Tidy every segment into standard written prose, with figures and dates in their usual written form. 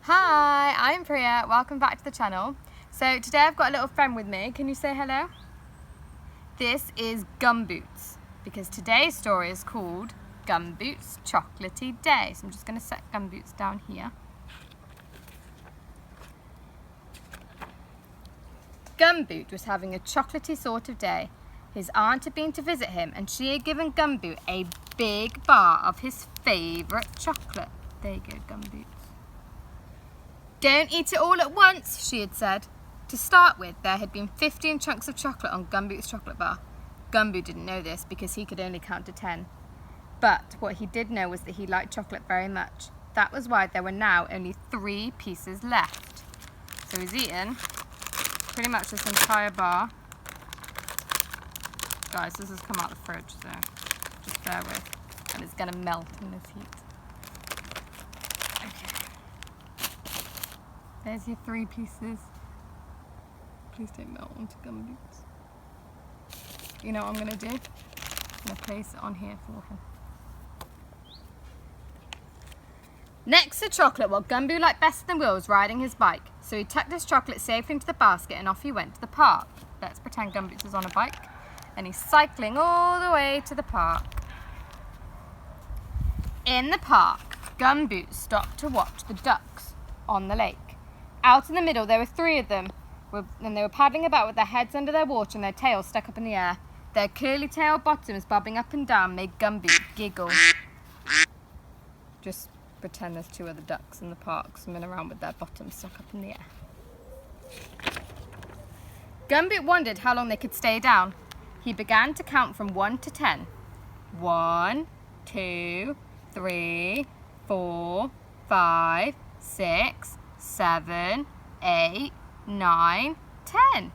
Hi, I'm Priya. Welcome back to the channel. So today I've got a little friend with me. Can you say hello? This is Gumboots, because today's story is called Gumboot's Chocolatey Day. So I'm just going to set Gumboots down here. Gumboot was having a chocolatey sort of day. His aunt had been to visit him and she had given Gumboot a big bar of his favourite chocolate. There you go, Gumboot. Don't eat it all at once, she had said. To start with, there had been 15 chunks of chocolate on Gumboot's chocolate bar. Gumboot didn't know this because he could only count to 10. But what he did know was that he liked chocolate very much. That was why there were now only 3 pieces left. So he's eaten pretty much this entire bar. Guys, this has come out of the fridge, so just bear with. And it's going to melt in this heat. There's your 3 pieces. Please don't melt onto Gumboots. You know what I'm going to do? I'm going to place it on here for him. Next to chocolate, what Gumboot liked better than Will was riding his bike. So he tucked his chocolate safely into the basket and off he went to the park. Let's pretend Gumboots is on a bike. And he's cycling all the way to the park. In the park, Gumboot stopped to watch the ducks on the lake. Out in the middle, there were 3 of them, and they were paddling about with their heads under their water and their tails stuck up in the air. Their curly-tailed bottoms bobbing up and down made Gumboot giggle. Just pretend there's 2 other ducks in the park swimming around with their bottoms stuck up in the air. Gumboot wondered how long they could stay down. He began to count from 1 to 10. 1, 2, 3, 4, 5, 6, 7, 8, 9, 10.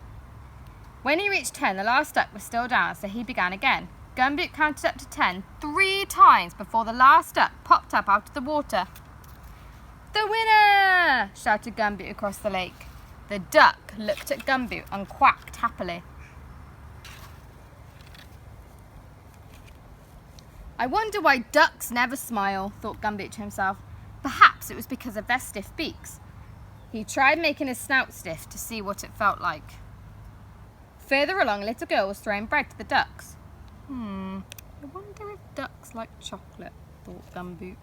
When he reached 10, the last duck was still down, so he began again. Gumboot counted up to 10 3 times before the last duck popped up out of the water. "The winner!" shouted Gumboot across the lake. The duck looked at Gumboot and quacked happily. "I wonder why ducks never smile," thought Gumboot to himself. Perhaps it was because of their stiff beaks. He tried making his snout stiff to see what it felt like. Further along, a little girl was throwing bread to the ducks. I wonder if ducks like chocolate, thought Gumboot.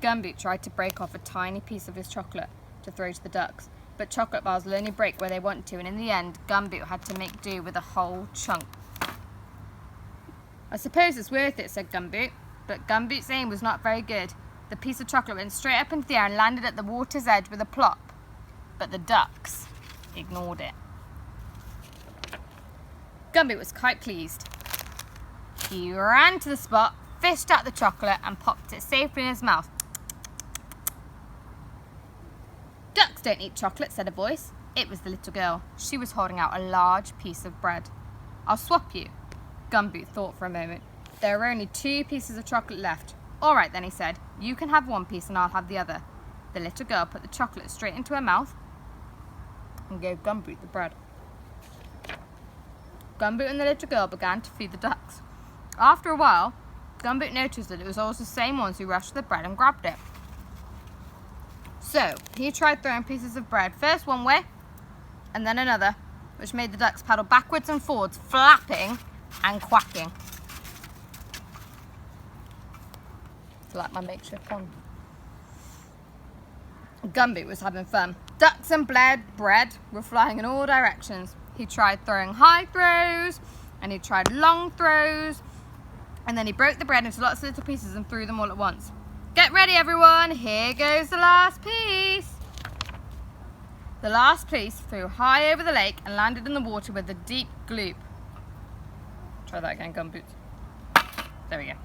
Gumboot tried to break off a tiny piece of his chocolate to throw to the ducks, but chocolate bars will only break where they want to, and in the end, Gumboot had to make do with a whole chunk. "I suppose it's worth it," said Gumboot, but Gumboot's aim was not very good. The piece of chocolate went straight up into the air and landed at the water's edge with a plop. But the ducks ignored it. Gumboot was quite pleased. He ran to the spot, fished out the chocolate and popped it safely in his mouth. "Ducks don't eat chocolate," said a voice. It was the little girl. She was holding out a large piece of bread. "I'll swap you." Gumboot thought for a moment. There were only 2 pieces of chocolate left. "All right then," he said. "You can have 1 piece and I'll have the other." The little girl put the chocolate straight into her mouth and gave Gumboot the bread. Gumboot and the little girl began to feed the ducks. After a while, Gumboot noticed that it was always the same ones who rushed to the bread and grabbed it. So he tried throwing pieces of bread, first one way and then another, which made the ducks paddle backwards and forwards, flapping and quacking. Like my makeshift pond. Gumboot was having fun. Ducks and bread were flying in all directions. He tried throwing high throws and he tried long throws, and then he broke the bread into lots of little pieces and threw them all at once. "Get ready, everyone, here goes the last piece." The last piece flew high over the lake and landed in the water with a deep gloop. Try that again, Gumboot. There we go.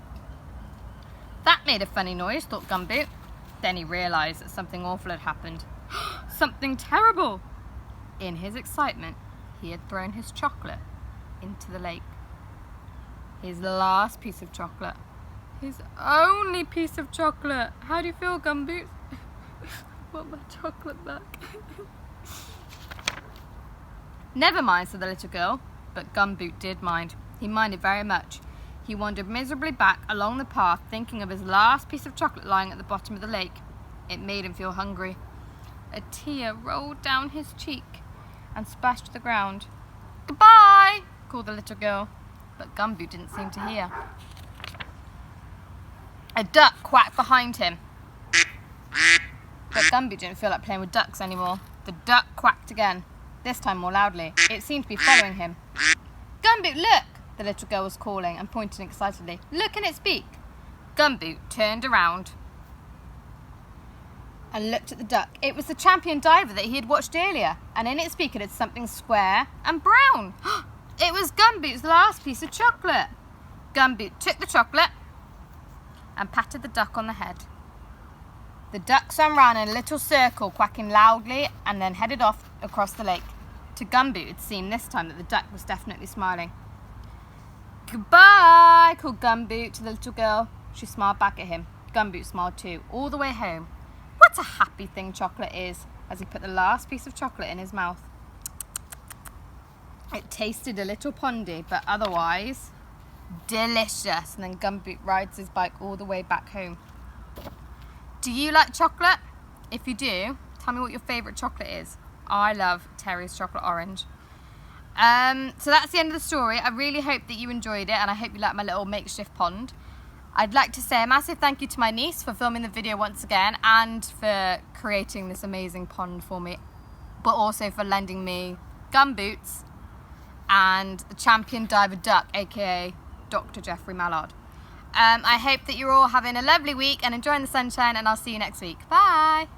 That made a funny noise, thought Gumboot. Then he realised that something awful had happened. Something terrible! In his excitement, he had thrown his chocolate into the lake. His last piece of chocolate. His only piece of chocolate. How do you feel, Gumboot? Want my chocolate back? "Never mind," said the little girl. But Gumboot did mind. He minded very much. He wandered miserably back along the path, thinking of his last piece of chocolate lying at the bottom of the lake. It made him feel hungry. A tear rolled down his cheek and splashed to the ground. "Goodbye," called the little girl, but Gumboot didn't seem to hear. A duck quacked behind him, but Gumboot didn't feel like playing with ducks anymore. The duck quacked again, this time more loudly. It seemed to be following him. "Gumboot, look!" the little girl was calling and pointing excitedly. "Look in its beak." Gumboot turned around and looked at the duck. It was the champion diver that he had watched earlier, and in its beak it had something square and brown. It was Gumboot's last piece of chocolate. Gumboot took the chocolate and patted the duck on the head. The duck swam round in a little circle, quacking loudly, and then headed off across the lake. To Gumboot, it seemed this time that the duck was definitely smiling. "Goodbye," called Gumboot to the little girl. She smiled back at him. Gumboot smiled too, all the way home. What a happy thing chocolate is, as he put the last piece of chocolate in his mouth. It tasted a little pondy, but otherwise delicious. And then Gumboot rides his bike all the way back home. Do you like chocolate? If you do, tell me what your favourite chocolate is. I love Terry's chocolate orange. So that's the end of the story. I really hope that you enjoyed it, and I hope you like my little makeshift pond. I'd like to say a massive thank you to my niece for filming the video once again, and for creating this amazing pond for me, but also for lending me Gumboots and the champion diver duck, aka Dr. Jeffrey Mallard. I hope that you're all having a lovely week and enjoying the sunshine, and I'll see you next week. Bye!